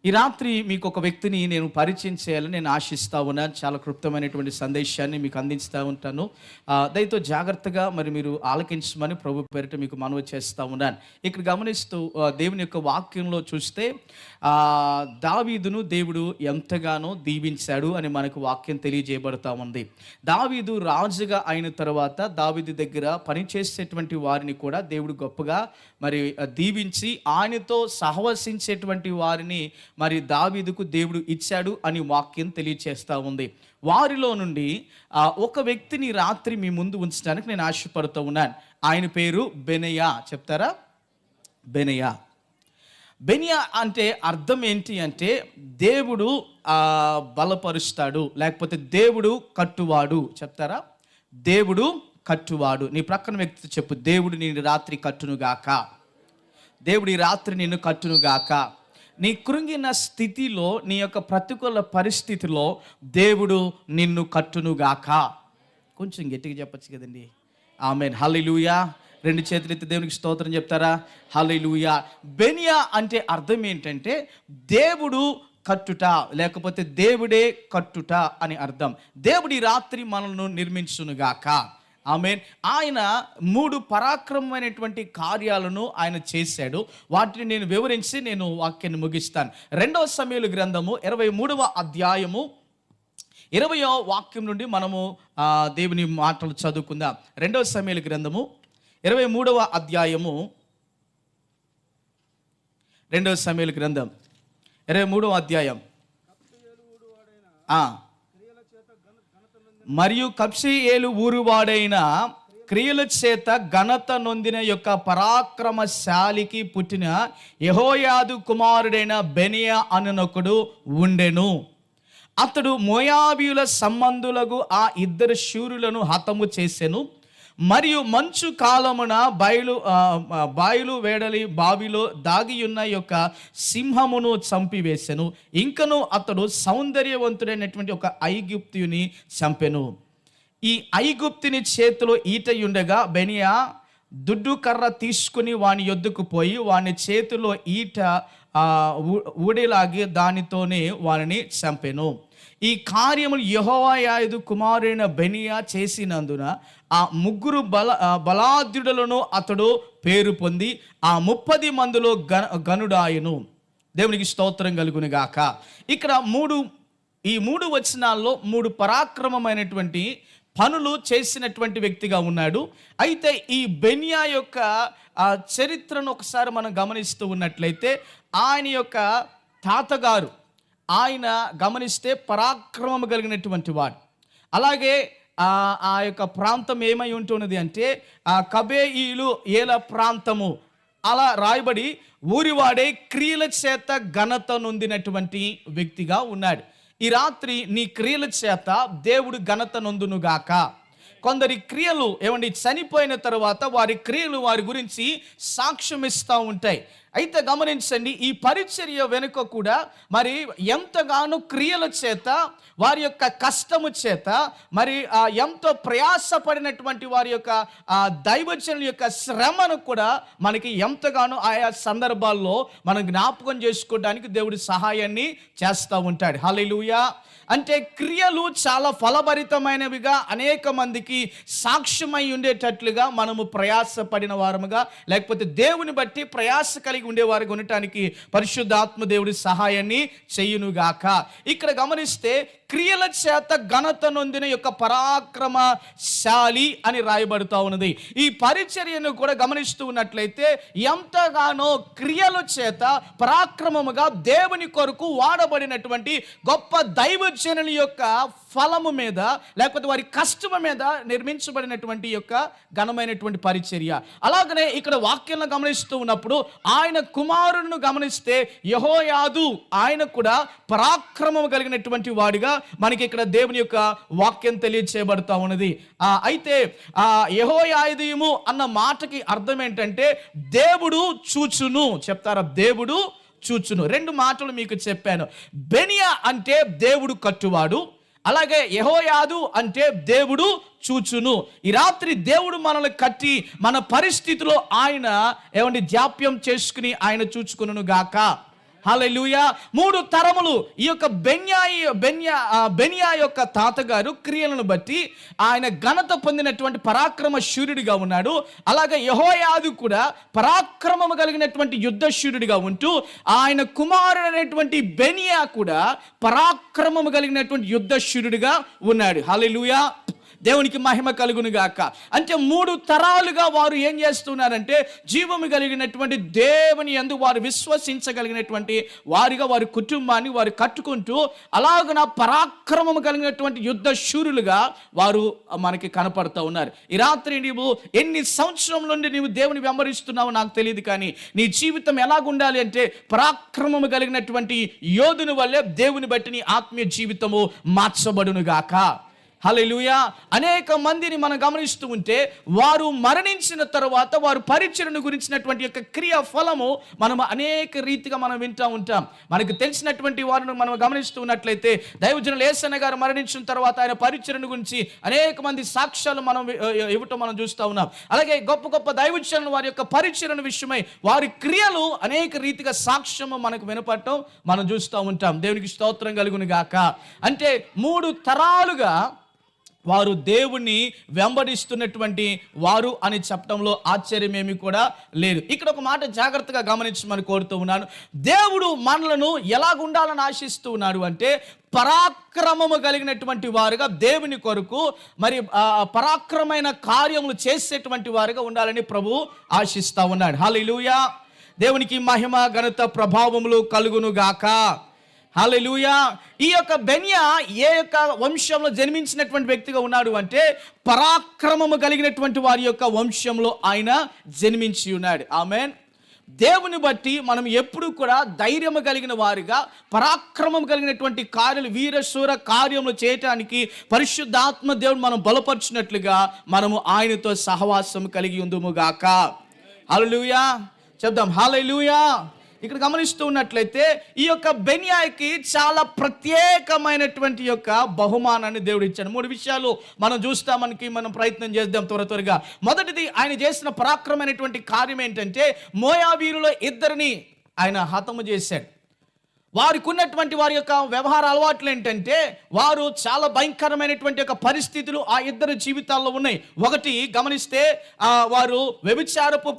ఈ రాత్రి మీకు ఒక వ్యక్తిని నేను పరిచయం చేయాలని నేను ఆశిస్తూ ఉన్నాను. చాలా క్లుప్తమైనటువంటి సందేశాన్ని మీకు అందిస్తూ ఉంటాను. దయతో జాగ్రత్తగా మరి మీరు ఆలకించమని ప్రభు పేరిట మీకు మనవి చేస్తూ ఉన్నాను. ఇక్కడ గమనిస్తూ దేవుని యొక్క వాక్యంలో చూస్తే దావీదును దేవుడు ఎంతగానో దీవించాడు అని మనకు వాక్యం తెలియజేయబడతా ఉంది. దావీదు రాజుగా అయిన తర్వాత దావీదు దగ్గర పనిచేసేటువంటి వారిని కూడా దేవుడు గొప్పగా మరి దీవించి ఆయనతో సహవసించేటువంటి వారిని మరి దావీదుకు దేవుడు ఇచ్చాడు అని వాక్యం తెలియచేస్తూ ఉంది. వారిలో నుండి ఒక వ్యక్తిని రాత్రి మీ ముందు ఉంచడానికి నేను ఆశపడుతూ ఉన్నాను. ఆయన పేరు బెనయా. చెప్తారా? బెనయా. బెనయా అంటే అర్థం ఏంటి అంటే దేవుడు బలపరుస్తాడు, లేకపోతే దేవుడు కట్టువాడు. చెప్తారా? దేవుడు కట్టువాడు. నీ ప్రక్కన వ్యక్తి చెప్పు, దేవుడు నిన్ను రాత్రి కట్టునుగాక. దేవుడు ఈ రాత్రి నిన్ను కట్టునుగాక. నీ కృంగిన స్థితిలో, నీ యొక్క ప్రతికూల పరిస్థితిలో దేవుడు నిన్ను కట్టునుగాక. కొంచెం గట్టిగా చెప్పచ్చు కదండి. ఆమేన్. హల్లెలూయా. రెండు చేతులు ఎత్తి దేవునికి స్తోత్రం చెప్తారా? హల్లెలూయా. బెనయా అంటే అర్థం ఏంటంటే దేవుడు కట్టుట, లేకపోతే దేవుడే కట్టుట అని అర్థం. దేవుడు ఈ రాత్రి మనల్ని నిర్మించునుగాక. ఆమేన్. ఆయన 3 పరాక్రమమైనటువంటి కార్యాలను ఆయన చేశాడు. వాటిని నేను వివరించి నేను వాక్యాన్ని ముగిస్తాను. 2వ సమూయేలు గ్రంథము 23వ అధ్యాయము 20వ వాక్యం నుండి మనము దేవుని మాటలు చదువుకుందాం. 2వ సమూయేలు గ్రంథము 23వ అధ్యాయము 2వ సమూయేలు గ్రంథం 23వ అధ్యాయం. మరియు కబ్సెయేలు ఊరువాడైన క్రియల చేత ఘనత నొందిన యొక్క పరాక్రమశాలికి పుట్టిన యెహోయాదు కుమారుడైన బెనయా అనునొకడు ఉండెను. అతడు మోయాబీయుల సంబంధులకు ఆ 2 శూరులను హతము చేసెను. మరియు మంచు కాలమున బాయిలు వేడలి బావిలో దాగియున్న యొక్క సింహమును చంపివేసెను. ఇంకను అతడు సౌందర్యవంతుడైనటువంటి ఒక ఐగుప్తుని చంపెను. ఈ ఐగుప్తుని చేతిలో ఈటయుండగా బెనయా దుడ్డు కర్ర తీసుకుని వాని యొద్దకు పోయి వాని చేతిలో ఈట ఊడేలాగి దానితోనే వానిని చంపెను. ఈ కార్యములు యెహోయాదు కుమారుడైన బెనయా చేసినందున ఆ 3 బలాఢ్యులను అతడు పేరు పొంది ఆ 30 మందిలో గనుడాయను. దేవునికి స్తోత్రం కలుగును గాక. ఇక్కడ ఈ 3 వచనాల్లో 3 పరాక్రమమైనటువంటి పనులు చేసినటువంటి వ్యక్తిగా ఉన్నాడు. అయితే ఈ బెనయా యొక్క చరిత్రను ఒకసారి మనం గమనిస్తూ ఉన్నట్లయితే ఆయన యొక్క తాతగారు ఆయన గమనిస్తే పరాక్రమం కలిగినటువంటి వాడు. అలాగే ఆ యొక్క ప్రాంతం ఏమై ఉంటున్నది అంటే కబేయీలు ఏల ప్రాంతము అలా రాయబడి ఊరివాడే క్రియల చేత ఘనత నొందినటువంటి వ్యక్తిగా ఉన్నాడు. ఈ రాత్రి నీ క్రియల చేత దేవుడు ఘనత నొందునుగాక. కొందరి క్రియలు చనిపోయిన తర్వాత వారి క్రియలు వారి గురించి సాక్ష్యం ఇస్తూ ఉంటాయి. అయితే గమనించండి, ఈ పరిచర్య వెనుక కూడా మరి ఎంతగానో క్రియల చేత, వారి యొక్క కష్టము చేత, మరి ఎంతో ప్రయాసపడినటువంటి వారి యొక్క దైవజనుల యొక్క శ్రమను కూడా మనకి ఎంతగానో ఆయా సందర్భాల్లో మనం జ్ఞాపకం చేసుకోవడానికి దేవుడి సహాయాన్ని చేస్తూ ఉంటాడు. హల్లెలూయా. అంటే క్రియలు చాలా ఫలభరితమైనవిగా అనేక మందికి సాక్ష్యమై ఉండేటట్లుగా మనము ప్రయాసపడిన వారముగా, లేకపోతే దేవుని బట్టి ప్రయాస కలిగి ఉండేవారికి ఉండటానికి పరిశుద్ధాత్మ దేవుడి సహాయాన్ని చెయ్యునుగాక. ఇక్కడ గమనిస్తే క్రియల చేత ఘనత నొందిన యొక్క పరాక్రమశాలి అని రాయబడుతూ ఉన్నది. ఈ పరిచర్యను కూడా గమనిస్తూ ఉన్నట్లయితే ఎంతగానో క్రియల చేత పరాక్రమముగా దేవుని కొరకు వాడబడినటువంటి గొప్ప దైవజనుల యొక్క ఫలము మీద, లేకపోతే వారి కష్టము మీద నిర్మించబడినటువంటి యొక్క ఘనమైనటువంటి పరిచర్య. అలాగనే ఇక్కడ వాక్యాలను గమనిస్తూ ఉన్నప్పుడు ఆయన కుమారులను గమనిస్తే యెహోయాదు, ఆయన కూడా పరాక్రమం కలిగినటువంటి వాడిగా మనకి ఇక్కడ దేవుని యొక్క వాక్యం తెలియచేయబడతా ఉన్నది. అయితే యెహోయాదీము అన్న మాటకి అర్థం ఏంటంటే దేవుడు చూచును. చెప్తారా? దేవుడు చూచును. 2 మాటలు మీకు చెప్పాను. బెనయా అంటే దేవుడు కట్టువాడు, అలాగే యెహోయాదు అంటే దేవుడు చూచును. ఈ రాత్రి దేవుడు మనల్ని కట్టి మన పరిస్థితిలో ఆయన జాప్యం చేసుకుని ఆయన చూచుకును గాక. హల్లెలూయా. 3 తరములు ఈ యొక్క బెన్యా యొక్క తాతగారు క్రియలను బట్టి ఆయన ఘనత పొందినటువంటి పరాక్రమ శూరుడిగా ఉన్నాడు. అలాగే యెహోయాదు కూడా పరాక్రమము కలిగినటువంటి యుద్ధ శూరుడిగా ఉంటూ ఆయన కుమారుడు అనేటువంటి బెన్యా కూడా పరాక్రమము కలిగినటువంటి యుద్ధ శూరుడిగా ఉన్నాడు. హల్లెలూయా. దేవునికి మహిమ కలుగును గాక. అంటే 3 తరాలుగా వారు ఏం చేస్తున్నారంటే జీవము కలిగినటువంటి దేవుని యందు వారు విశ్వసించగలిగినటువంటి వారిగా వారి కుటుంబాన్ని వారు కట్టుకుంటూ అలాగున పరాక్రమము కలిగినటువంటి యుద్ధ శూరులుగా వారు మనకి కనపడుతూ ఉన్నారు. ఈ రాత్రి నీవు ఎన్ని సంవత్సరం నుండి నీవు దేవుని వెంబడిస్తున్నావో నాకు తెలియదు, కానీ నీ జీవితం ఎలాగుండాలి అంటే పరాక్రమము కలిగినటువంటి యోధుని వల్లే దేవుని బట్టి నీ ఆత్మీయ జీవితము మార్చబడును గాక. హల్లెలూయా. అనేక మందిని మనం గమనిస్తూ ఉంటే వారు మరణించిన తర్వాత వారు పరిచర్యను గురించినటువంటి యొక్క క్రియ ఫలము మనం అనేక రీతిగా మనం వింటూ ఉంటాం. మనకు తెలిసినటువంటి వారిని మనం గమనిస్తూ ఉన్నట్లయితే దైవజనులు యేసయ్య గారు మరణించిన తర్వాత ఆయన పరిచర్యను గురించి అనేక మంది సాక్ష్యాలు మనం ఇవ్వటం మనం చూస్తూ ఉన్నాం. అలాగే గొప్ప గొప్ప దైవజనులు వారి యొక్క పరిచర్యను విషయమై వారి క్రియలు అనేక రీతిగా సాక్ష్యము మనకు వినపడటం మనం చూస్తూ ఉంటాం. దేవునికి స్తోత్రం కలుగును గాక. అంటే 3 తరాలుగా వారు దేవుణ్ణి వెంబడిస్తున్నటువంటి వారు అని చెప్పడంలో ఆశ్చర్యమేమి కూడా లేదు. ఇక్కడ ఒక మాట జాగ్రత్తగా గమనించమని కోరుతూ ఉన్నాను. దేవుడు మనలను ఎలాగుండాలని ఆశిస్తూ ఉన్నాడు అంటే పరాక్రమము కలిగినటువంటి వారుగా దేవుని కొరకు మరి పరాక్రమైన కార్యములు చేసేటువంటి వారుగా ఉండాలని ప్రభువు ఆశిస్తూ ఉన్నాడు. హల్లెలూయా. దేవునికి మహిమ ఘనత ప్రభావములు కలుగును గాక. హల్లెలూయా. ఈ యొక్క బెన్యా ఏ యొక్క వంశంలో జన్మించినటువంటి వ్యక్తిగా ఉన్నాడు అంటే పరాక్రమము కలిగినటువంటి వారి యొక్క వంశంలో ఆయన జన్మించి ఉన్నాడు. ఆమేన్. దేవుని బట్టి మనం ఎప్పుడు కూడా ధైర్యము కలిగిన వారిగా పరాక్రమం కలిగినటువంటి కార్యాలు వీరశూర కార్యములు చేయటానికి పరిశుద్ధాత్మ దేవుడు మనం బలపరిచినట్లుగా మనము ఆయనతో సహవాసం కలిగి ఉందుము గాక. హల్లెలూయా. చెప్దాం హల్లెలూయా. ఇక్కడ గమనిస్తూ ఉన్నట్లయితే ఈ యొక్క బెన్యాకి చాలా ప్రత్యేకమైనటువంటి యొక్క బహుమానాన్ని దేవుడు ఇచ్చాడు. 3 విషయాలు మనం చూస్తామనికి మనం ప్రయత్నం చేద్దాం త్వరగా. మొదటిది, ఆయన చేసిన పరాక్రమైనటువంటి కార్యం ఏంటంటే మోయాబీయులలో 2 ఆయన హతము చేశాడు. వారికి ఉన్నటువంటి వారి యొక్క వ్యవహార అలవాట్లు ఏంటంటే వారు చాలా భయంకరమైనటువంటి యొక్క పరిస్థితులు ఆ 2 జీవితాల్లో ఉన్నాయి. ఒకటి గమనిస్తే వారు వ్యభిచారపు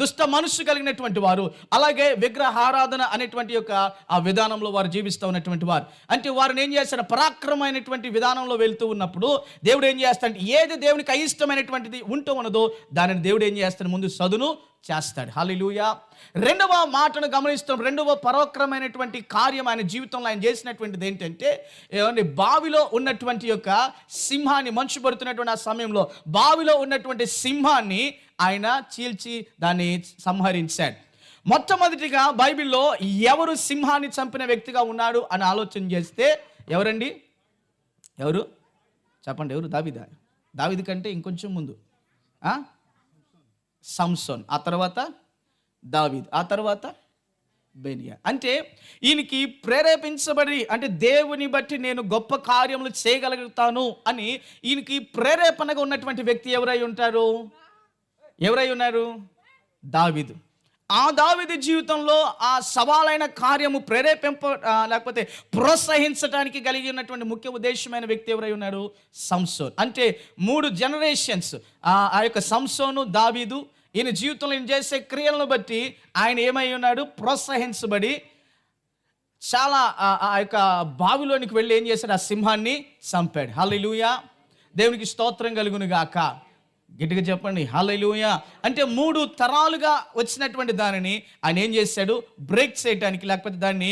దుష్ట మనస్సు కలిగినటువంటి వారు, అలాగే విగ్రహారాధన అనేటువంటి యొక్క ఆ విధానంలో వారు జీవిస్తూ ఉన్నటువంటి వారు. అంటే వారిని ఏం చేస్తారు, పరాక్రమైనటువంటి విధానంలో వెళ్తూ ఉన్నప్పుడు దేవుడు ఏం చేస్తాడంటే ఏది దేవునికి అయిష్టమైనటువంటిది ఉంటూ ఉన్నదో దానిని దేవుడు ఏం చేస్తాడు, ముందు సదును చేస్తాడు. హల్లెలూయా. 2వ మాటను గమనిస్తాం. 2వ పరాక్రమైనటువంటి కార్యం ఆయన జీవితంలో ఆయన చేసినటువంటిది ఏంటంటే బావిలో ఉన్నటువంటి యొక్క సింహాన్ని, మంచు పడుతున్నటువంటి ఆ సమయంలో బావిలో ఉన్నటువంటి సింహాన్ని ఆయన చీల్చి దాన్ని సంహరించాడు. మొట్టమొదటిగా బైబిల్లో ఎవరు సింహాన్ని చంపిన వ్యక్తిగా ఉన్నాడు అని ఆలోచన చేస్తే ఎవరండి? ఎవరు చెప్పండి? ఎవరు? దావీదు కంటే ఇంకొంచెం ముందు సంసోన్, ఆ తర్వాత దావీదు, ఆ తర్వాత బెన్యా. అంటే ఈయనకి ప్రేరేపించబడి, అంటే దేవుని బట్టి నేను గొప్ప కార్యములు చేయగలుగుతాను అని ఈయనకి ప్రేరేపణగా ఉన్నటువంటి వ్యక్తి ఎవరై ఉన్నారు? దావీదు. ఆ దావీదు జీవితంలో ఆ సవాలైన కార్యము లేకపోతే ప్రోత్సహించడానికి కలిగి ఉన్నటువంటి ముఖ్య ఉద్దేశమైన వ్యక్తి ఎవరై ఉన్నారు? సంసోన్. అంటే 3 జనరేషన్స్ ఆ యొక్క సంసోను, దావీదు, ఈయన జీవితంలో ఈయన చేసే క్రియలను బట్టి ఆయన ఏమై ఉన్నాడు? ప్రోత్సహించబడి చాలా ఆ యొక్క బావిలోనికి వెళ్ళి ఏం చేశాడు? ఆ సింహాన్ని చంపాడు. హల్లెలూయా. దేవునికి స్తోత్రం కలుగును గాక. గట్టిగా చెప్పండి హల్లెలూయా. అంటే 3 తరాలుగా వచ్చినటువంటి దానిని ఆయన ఏం చేశాడు? బ్రేక్ చేయడానికి, లేకపోతే దాన్ని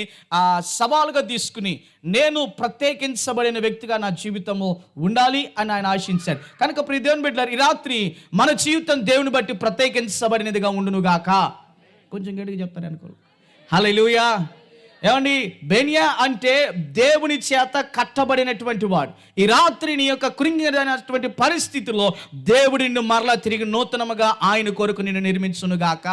సవాలుగా తీసుకుని నేను ప్రత్యేకించబడిన వ్యక్తిగా నా జీవితము ఉండాలి అని ఆయన ఆశించాడు. కనుక ప్రియ దేవుని బిడ్డలారా, ఈ రాత్రి మన జీవితం దేవుని బట్టి ప్రత్యేకించబడినదిగా ఉండును గాక. కొంచెం గట్టిగా చెప్తారు అనుకో. హల్లెలూయా. ఏమండి, బెన్యా అంటే దేవుని చేత కట్టబడినటువంటి వాడు. ఈ రాత్రి నీ యొక్క కృంగినటువంటి పరిస్థితుల్లో దేవుడు నిన్ను మరలా తిరిగి నూతనముగా ఆయన కొరకు నిన్ను నిర్మించునుగాక.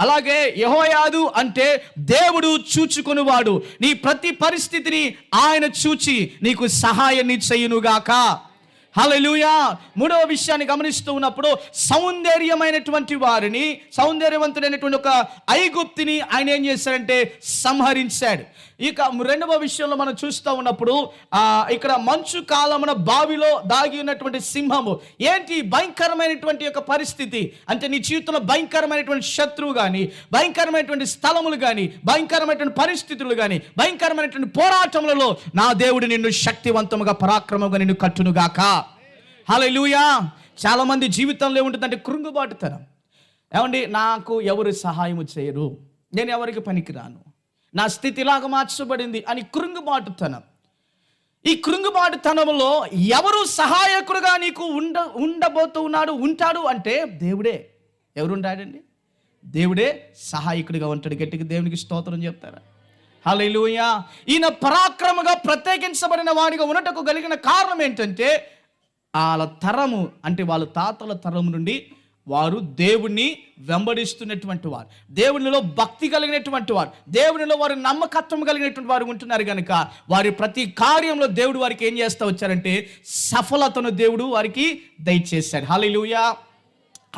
అలాగే యెహోయాదు అంటే దేవుడు చూచుకొనువాడు. నీ ప్రతి పరిస్థితిని ఆయన చూచి నీకు సహాయాన్ని చేయునుగాక. హల్లెలూయా. మూడవ విషయాన్ని గమనిస్తూ ఉన్నప్పుడు సౌందర్యవంతుడైనటువంటి ఒక ఐగుప్తిని ఆయన ఏం చేశాడంటే సంహరించాడు. ఇక రెండవ విషయంలో మనం చూస్తూ ఉన్నప్పుడు ఇక్కడ మంచు కాలమున బావిలో దాగి ఉన్నటువంటి సింహము. ఏంటి భయంకరమైనటువంటి యొక్క పరిస్థితి అంటే, నీ జీవితంలో భయంకరమైనటువంటి శత్రువు కానీ, భయంకరమైనటువంటి స్థలములు కానీ, భయంకరమైనటువంటి పరిస్థితులు కానీ, భయంకరమైనటువంటి పోరాటములలో నా దేవుడు నిన్ను శక్తివంతముగా పరాక్రమంగా నిన్ను కట్టునుగాక. హల్లెలూయా. చాలా మంది జీవితంలో ఏముంటుందంటే కృంగుబాటుతనం. ఏమండి, నాకు ఎవరు సహాయము చేయరు, నేను ఎవరికి పనికిరాను, నా స్థితి ఇలాగ మార్చబడింది అని కృంగుబాటుతనం. ఈ కృంగుబాటుతనంలో ఎవరు సహాయకుడుగా నీకు ఉంటాడు అంటే దేవుడే. ఎవరుంటాడండి? దేవుడే సహాయకుడిగా ఉంటాడు. గట్టిగా దేవునికి స్తోత్రం చెప్తారా? హల్లెలూయా. ఈయన పరాక్రమగా ప్రత్యేకించబడిన వాడిగా ఉన్నటకు కలిగిన కారణం ఏంటంటే, వాళ్ళ తరము అంటే వాళ్ళ తాతల తరము నుండి వారు దేవుణ్ణి వెంబడిస్తున్నటువంటి వారు, దేవునిలో భక్తి కలిగినటువంటి వారు, దేవునిలో వారి నమ్మకత్వం కలిగినటువంటి వారు ఉంటున్నారు కనుక వారి ప్రతి కార్యంలో దేవుడు వారికి ఏం చేస్తూ వచ్చారంటే సఫలతను దేవుడు వారికి దయచేశాడు. హల్లెలూయా.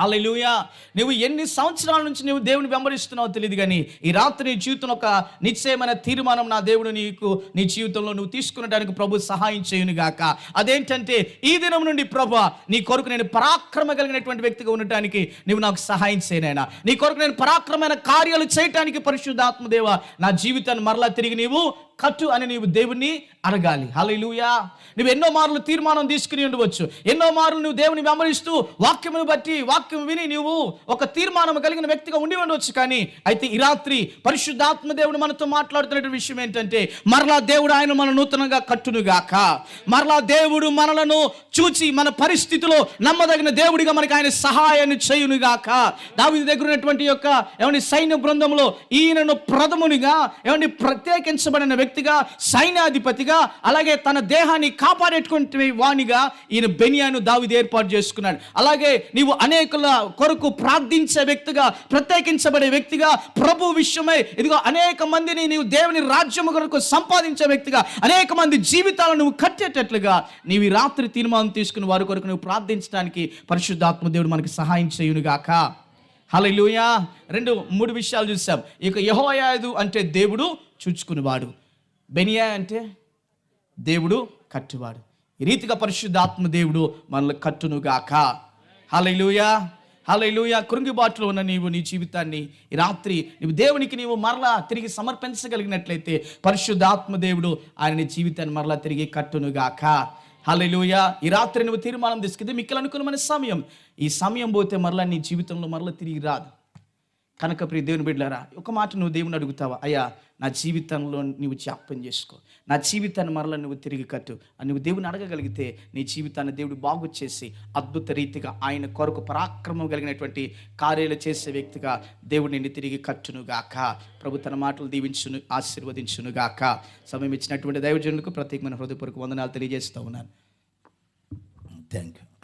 హల్లెలూయా. నువ్వు ఎన్ని సంవత్సరాల నుంచి నువ్వు దేవుని వెంబడిస్తున్నావో తెలియదు, కానీ ఈ రాత్రి నీ జీవితంలో ఒక నిశ్చయమైన తీర్మానం నా దేవుడు నీ జీవితంలో నువ్వు తీసుకునడానికి ప్రభు సహాయం చేయును గాక. అదేంటంటే, ఈ దినం నుండి ప్రభు నీ కొరకు నేను పరాక్రమ కలిగినటువంటి వ్యక్తిగా ఉండటానికి నువ్వు నాకు సహాయం చేయనైనా, నీ కొరకు నేను పరాక్రమైన కార్యాలు చేయటానికి పరిశుద్ధాత్మదేవ నా జీవితాన్ని మరలా తిరిగి నీవు కట్టు అని నీవు దేవుణ్ణి అడగాలి. హల్లెలూయా. నువ్వు ఎన్నో మార్లు తీర్మానం తీసుకుని ఉండవచ్చు, ఎన్నో మార్లు నువ్వు దేవుని వెంబడిస్తూ వాక్యమును బట్టి వాక్యం విని నువ్వు ఒక తీర్మానం కలిగిన వ్యక్తిగా ఉండి ఉండవచ్చు. కానీ అయితే ఈ రాత్రి పరిశుద్ధాత్మ దేవుడు మనతో మాట్లాడుతున్న విషయం ఏంటంటే, మరలా దేవుడు ఆయన మన నూతనంగా కట్టునుగాక. మరలా దేవుడు మనలను చూచి మన పరిస్థితిలో నమ్మదగిన దేవుడిగా మనకి ఆయన సహాయాన్ని చేయునుగాక. దావీదు దగ్గర ఉన్నటువంటి యొక్క సైన్య బృందంలో ఈయనను ప్రథమునిగా ప్రత్యేకించబడిన వ్యక్తిగా, సైన్యాధిపతిగా, అలాగే తన దేహాన్ని కాపాడేటువంటి వాణిగా ఈయన బెన్యాను దావీదు ఏర్పాటు చేసుకున్నాడు. అలాగే నీవు అనేకుల కొరకు ప్రార్థించే వ్యక్తిగా, ప్రత్యేకించబడే వ్యక్తిగా, ప్రభు విషయమై ఇదిగో అనేక మందిని నీవు దేవుని రాజ్యము కొరకు సంపాదించే వ్యక్తిగా, అనేక మంది జీవితాలను నువ్వు కట్టేటట్లుగా నీవు ఈ రాత్రి తీర్మానం తీసుకుని వారి కొరకు నువ్వు ప్రార్థించడానికి పరిశుద్ధాత్మ దేవుడు మనకి సహాయం చేయునుగాక. హల్లెలూయా. 3 విషయాలు చూసాం. ఇక యెహోయాదు అంటే దేవుడు చూచుకునేవాడు, బెనియా అంటే దేవుడు కట్టువాడు. ఈ రీతిగా పరిశుద్ధాత్మ దేవుడు మనల్ని కట్టునుగాక. హల్లెలూయా. హల్లెలూయా. కృంగిబాటులో ఉన్న నీవు నీ జీవితాన్ని ఈ రాత్రి నీవు దేవునికి నీవు మరలా తిరిగి సమర్పించగలిగినట్లయితే పరిశుద్ధాత్మ దేవుడు ఆయన నీ జీవితాన్ని మరలా తిరిగి కట్టునుగాక. హల్లెలూయా. ఈ రాత్రి నువ్వు తీర్మానం తీసుకుంటే మిక్కలు అనుకున్న సమయం, ఈ సమయం పోతే మరలా నీ జీవితంలో మరలా తిరిగి రాదు కనుక ప్రియ దేవుని బిడ్డలారా, ఒక మాట నువ్వు దేవుని అడుగుతావా, అయ్యా నా జీవితంలో నువ్వు జ్ఞాపకం చేసుకో, నా జీవితాన్ని మరలా నువ్వు తిరిగి కట్టు అని నువ్వు దేవుని అడగగలిగితే నీ జీవితాన్ని దేవుడు బాగు చేసి అద్భుత రీతిగా ఆయన కొరకు పరాక్రమం కలిగినటువంటి కార్యాలు చేసే వ్యక్తిగా దేవుడు నిన్ను తిరిగి కట్టునుగాక. ప్రభు తన మాటలు దీవించును, ఆశీర్వదించునుగాక. సమయం ఇచ్చినటువంటి దైవజనులకు ప్రత్యేకమైన హృదయపూర్వక వందనాలు తెలియజేస్తూ ఉన్నాను. Thank you.